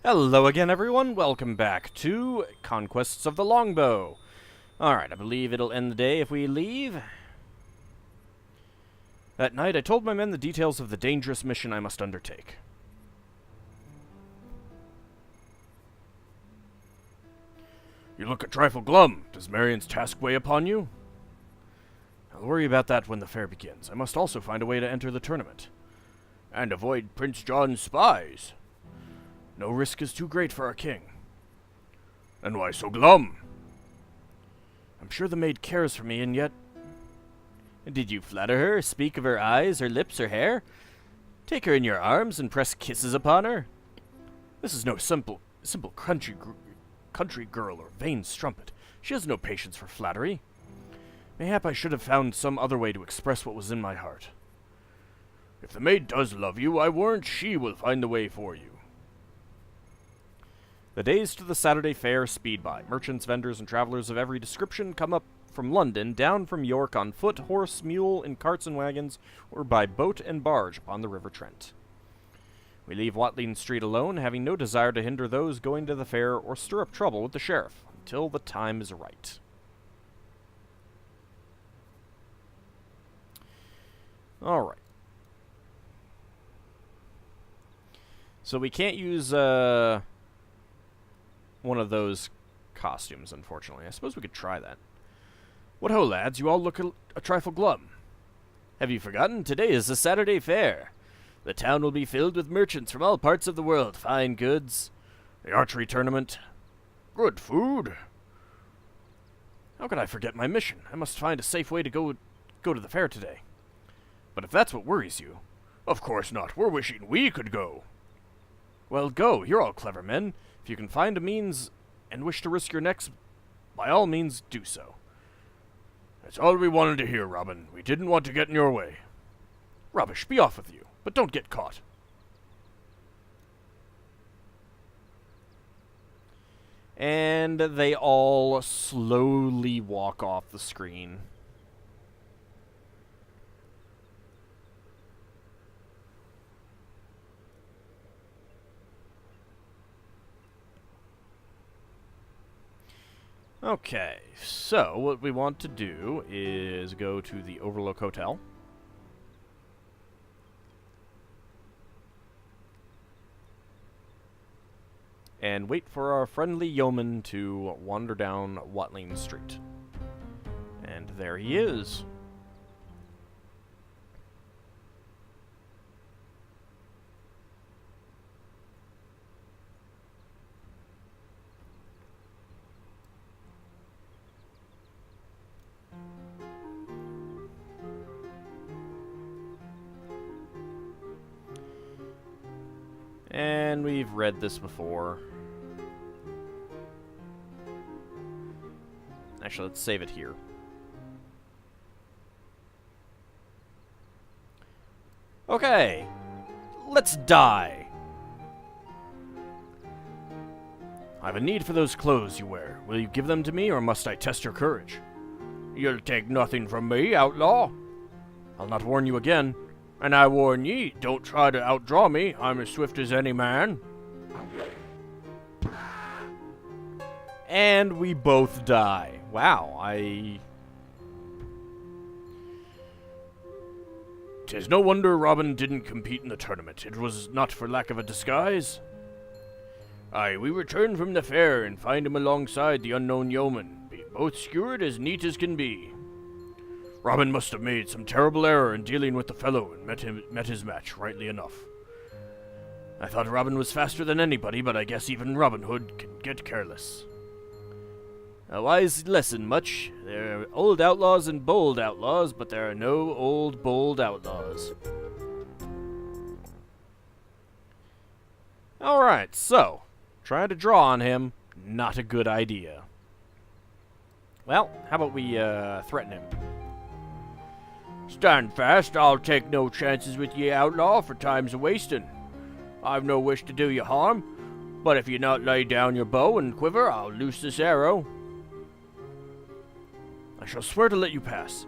Hello again, everyone. Welcome back to Conquests of the Longbow. Alright, I believe it'll end the day if we leave. That night, I told my men the details of the dangerous mission I must undertake. You look a trifle glum. Does Marion's task weigh upon you? I'll worry about that when the fair begins. I must also find a way to enter the tournament. And avoid Prince John's spies. No risk is too great for our king. And why so glum? I'm sure the maid cares for me, and yet... Did you flatter her, speak of her eyes, her lips, her hair? Take her in your arms and press kisses upon her? This is no simple country girl or vain strumpet. She has no patience for flattery. Mayhap I should have found some other way to express what was in my heart. If the maid does love you, I warrant she will find the way for you. The days to the Saturday fair speed by. Merchants, vendors, and travelers of every description come up from London, down from York on foot, horse, mule, in carts and wagons, or by boat and barge upon the River Trent. We leave Watling Street alone, having no desire to hinder those going to the fair or stir up trouble with the sheriff, until the time is right. Alright. So we can't use, one of those costumes, unfortunately. I suppose we could try that. What ho, lads, you all look a trifle glum. Have you forgotten? Today is the Saturday fair. The town will be filled with merchants from all parts of the world. Fine goods, the archery tournament, good food. How could I forget my mission? I must find a safe way to go to the fair today. But if that's what worries you... Of course not. We're wishing we could go. Well, go. You're all clever men. If you can find a means and wish to risk your necks, by all means do so. That's all we wanted to hear, Robin. We didn't want to get in your way. Rubbish, be off with you, but don't get caught. And they all slowly walk off the screen. Okay, so what we want to do is go to the Overlook Hotel. And wait for our friendly yeoman to wander down Watling Street. And there he is. And we've read this before. Actually, let's save it here. Okay, let's die. I have a need for those clothes you wear. Will you give them to me, or must I test your courage? You'll take nothing from me, outlaw. I'll not warn you again. And I warn ye, don't try to outdraw me. I'm as swift as any man. And we both die. Wow, 'Tis no wonder Robin didn't compete in the tournament. It was not for lack of a disguise. Aye, we return from the fair and find him alongside the unknown yeoman, both skewered as neat as can be. Robin must have made some terrible error in dealing with the fellow and met his match rightly enough. I thought Robin was faster than anybody, but I guess even Robin Hood can get careless. A wise lesson, much. There are old outlaws and bold outlaws, but there are no old, bold outlaws. Alright, so, trying to draw on him, not a good idea. Well, how about we threaten him? Stand fast, I'll take no chances with ye, outlaw, for time's a-wasting. I've no wish to do you harm, but if ye not lay down your bow and quiver, I'll loose this arrow. I shall swear to let you pass.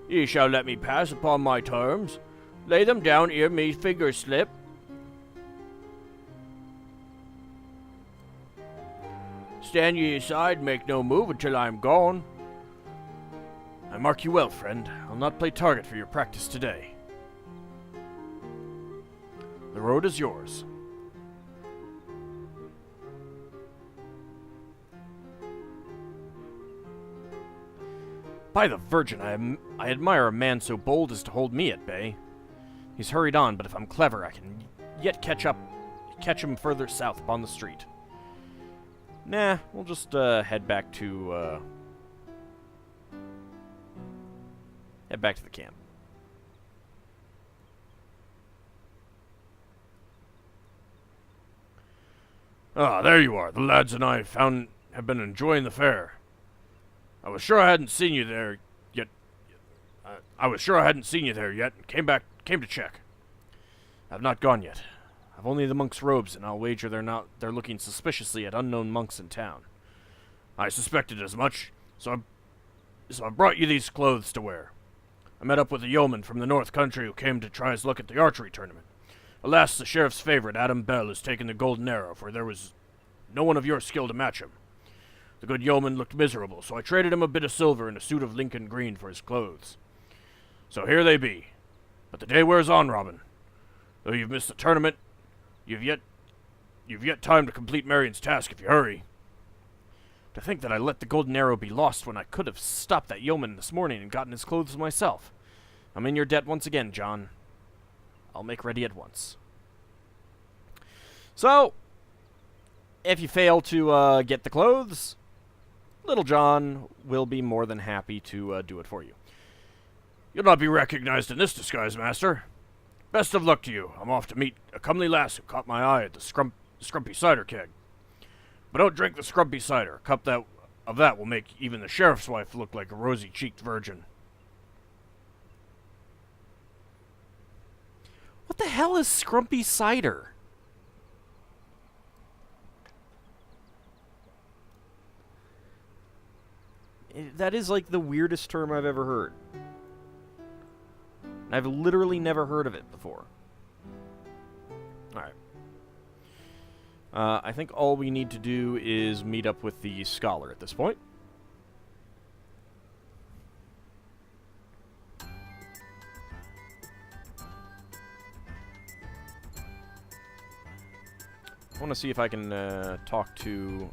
Ye shall let me pass upon my terms. Lay them down ere me finger slip. Stand ye aside, make no move until I am gone. I mark you well, friend. I'll not play target for your practice today. The road is yours. By the Virgin, I admire a man so bold as to hold me at bay. He's hurried on, but if I'm clever, I can yet catch him further south upon the street. Nah, we'll just head back to the camp. Ah, there you are. The lads and I have been enjoying the fair. I was sure I hadn't seen you there yet. And came to check. I've not gone yet. I've only the monks' robes, and I'll wager they're looking suspiciously at unknown monks in town. I suspected as much, so I brought you these clothes to wear. I met up with a yeoman from the North Country who came to try his luck at the archery tournament. Alas, the sheriff's favorite, Adam Bell, has taken the golden arrow, for there was no one of your skill to match him. The good yeoman looked miserable, so I traded him a bit of silver and a suit of Lincoln green for his clothes. So here they be. But the day wears on, Robin. Though you've missed the tournament, you've yet time to complete Marion's task if you hurry. To think that I let the golden arrow be lost when I could have stopped that yeoman this morning and gotten his clothes myself. I'm in your debt once again, John. I'll make ready at once. So, if you fail to get the clothes, Little John will be more than happy to do it for you. You'll not be recognized in this disguise, master. Best of luck to you. I'm off to meet a comely lass who caught my eye at the scrumpy cider keg. But don't drink the scrumpy cider. A cup of that will make even the sheriff's wife look like a rosy-cheeked virgin. What the hell is scrumpy cider? That is like the weirdest term I've ever heard. I've literally never heard of it before. Alright. I think all we need to do is meet up with the scholar at this point. I want to see if I can talk to...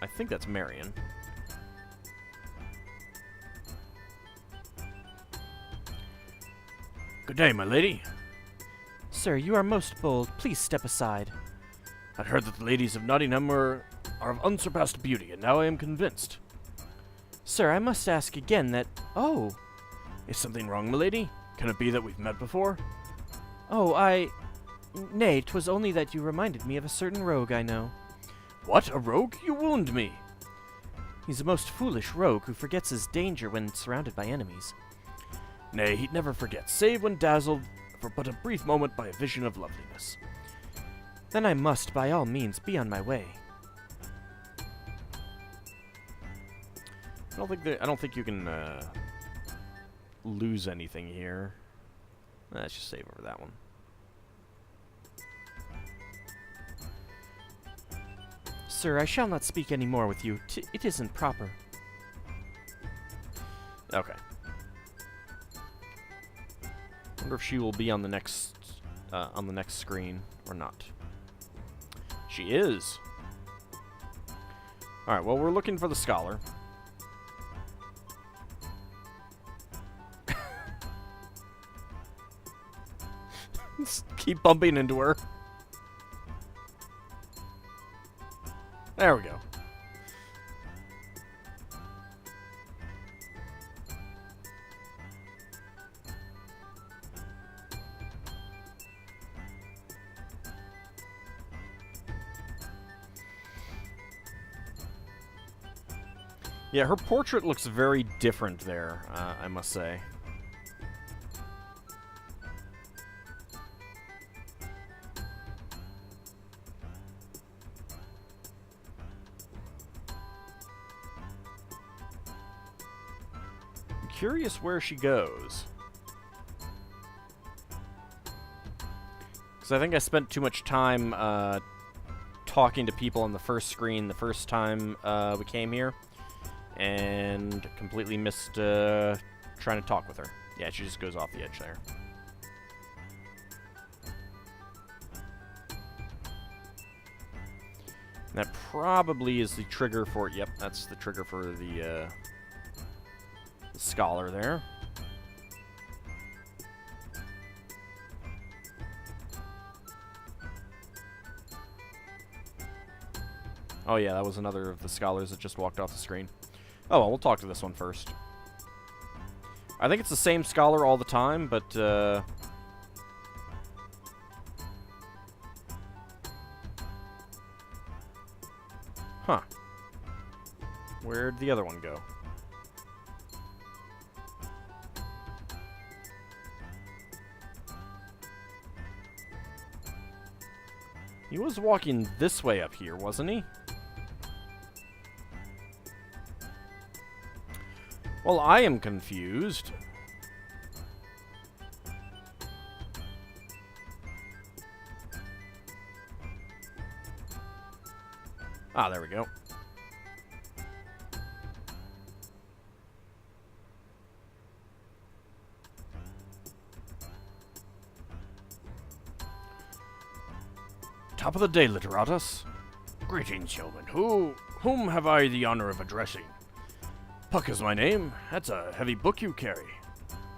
I think that's Marion. Good day, my lady. Sir, you are most bold. Please step aside. I'd heard that the ladies of Nottingham are of unsurpassed beauty, and now I am convinced. Sir, I must ask again that... Oh! Is something wrong, my lady? Can it be that we've met before? Oh, Nay, 'twas only that you reminded me of a certain rogue I know. What? A rogue? You wound me. He's a most foolish rogue who forgets his danger when surrounded by enemies. Nay, he'd never forget, save when dazzled for but a brief moment by a vision of loveliness. Then I must, by all means, be on my way. I don't think you can lose anything here. Let's just save over that one. Sir, I shall not speak any more with you. It isn't proper. Okay. Wonder if she will be on the next screen or not. She is. All right. Well, we're looking for the scholar. Just keep bumping into her. There we go. Yeah, her portrait looks very different there, I must say. I'm curious where she goes. Because I think I spent too much time talking to people on the first screen the first time we came here, and completely missed trying to talk with her. Yeah, she just goes off the edge there. That probably is the trigger for... Yep, that's the trigger for the scholar there. Oh yeah, that was another of the scholars that just walked off the screen. Oh well, we'll talk to this one first. I think it's the same scholar all the time, but huh. Where'd the other one go? He was walking this way up here, wasn't he? Well, I am confused. Ah, there we go. Top of the day, Literatus. Greetings, yeoman. Whom have I the honor of addressing? Puck is my name. That's a heavy book you carry.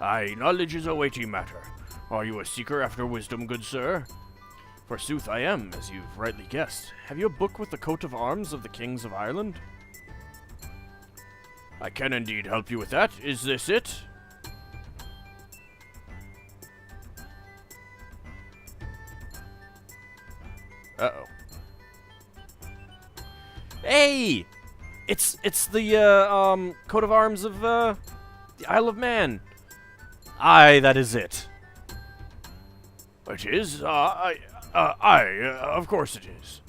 Aye, knowledge is a weighty matter. Are you a seeker after wisdom, good sir? Forsooth I am, as you've rightly guessed. Have you a book with the coat of arms of the kings of Ireland? I can indeed help you with that. Is this it? Uh-oh. Hey! It's the coat of arms of the Isle of Man. Aye, that is it. It is? Of course it is.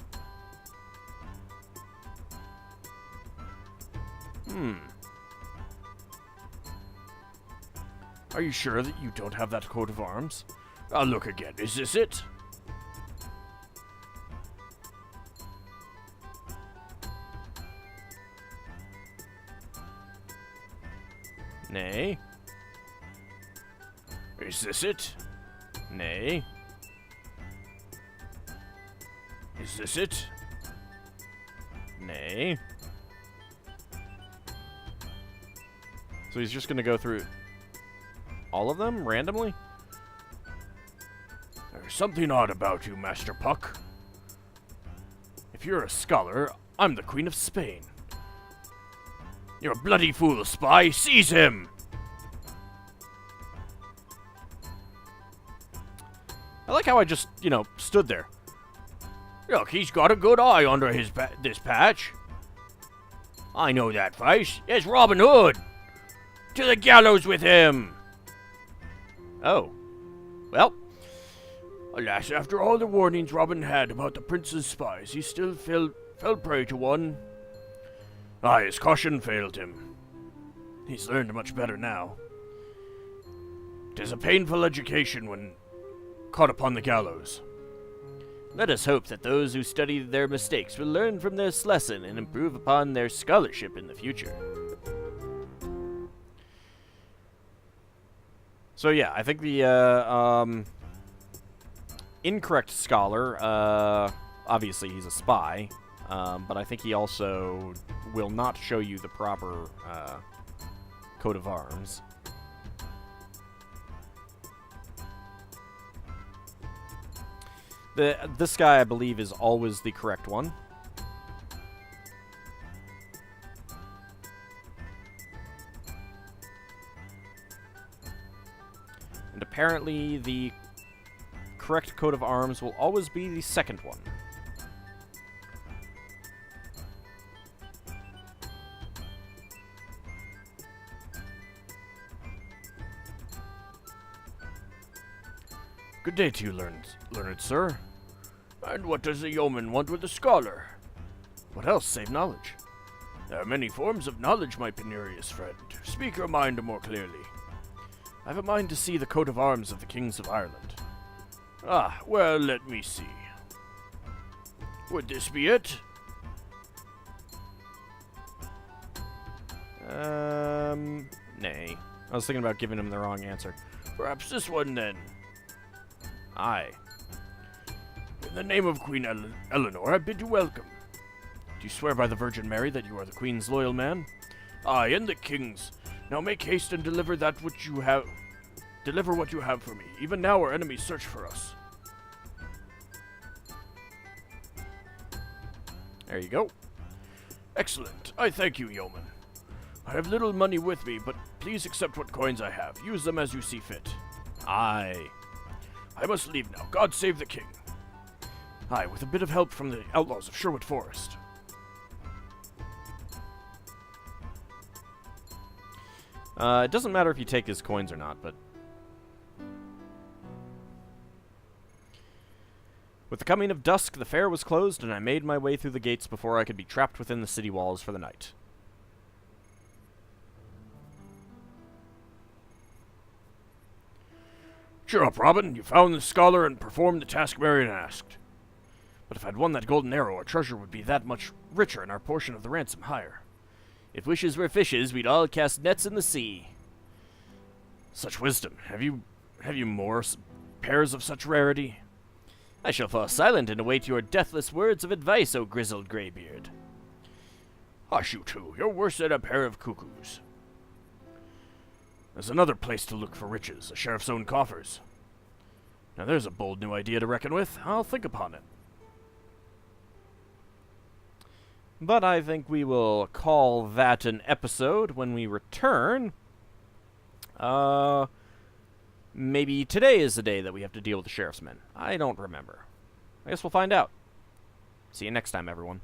Are you sure that you don't have that coat of arms? I'll look again. Is this it? Nay. Is this it? Nay. Is this it? Nay. So he's just gonna go through all of them randomly? There's something odd about you, Master Puck. If you're a scholar, I'm the Queen of Spain. You're a bloody fool, spy! Seize him! I like how I just, you know, stood there. Look, he's got a good eye under his this patch. I know that face. It's Robin Hood! To the gallows with him! Oh. Well. Alas, after all the warnings Robin had about the prince's spies, he still fell prey to one. Aye, his caution failed him. He's learned much better now. 'Tis a painful education when caught upon the gallows. Let us hope that those who study their mistakes will learn from this lesson and improve upon their scholarship in the future. So yeah, I think the incorrect scholar, obviously he's a spy, but I think he also will not show you the proper coat of arms. This guy, I believe, is always the correct one. And apparently the correct coat of arms will always be the second one. Good day to you, learned sir. And what does a yeoman want with a scholar? What else save knowledge? There are many forms of knowledge, my penurious friend. Speak your mind more clearly. I have a mind to see the coat of arms of the kings of Ireland. Ah, well, let me see. Would this be it? Nay. I was thinking about giving him the wrong answer. Perhaps this one then. Aye. In the name of Queen Eleanor, I bid you welcome. Do you swear by the Virgin Mary that you are the Queen's loyal man? Aye, and the King's. Now make haste and deliver that which you have. Deliver what you have for me. Even now our enemies search for us. There you go. Excellent. I thank you, yeoman. I have little money with me, but please accept what coins I have. Use them as you see fit. Aye. I must leave now. God save the king. Aye, with a bit of help from the outlaws of Sherwood Forest. It doesn't matter if you take his coins or not, but... With the coming of dusk, the fair was closed, and I made my way through the gates before I could be trapped within the city walls for the night. Cheer up, Robin. You found the scholar and performed the task Marion asked. But if I'd won that golden arrow, our treasure would be that much richer and our portion of the ransom higher. If wishes were fishes, we'd all cast nets in the sea. Such wisdom. Have you more pairs of such rarity? I shall fall silent and await your deathless words of advice, O grizzled graybeard. Hush, you two. You're worse than a pair of cuckoos. There's another place to look for riches, a sheriff's own coffers. Now there's a bold new idea to reckon with. I'll think upon it. But I think we will call that an episode when we return. Maybe today is the day that we have to deal with the sheriff's men. I don't remember. I guess we'll find out. See you next time, everyone.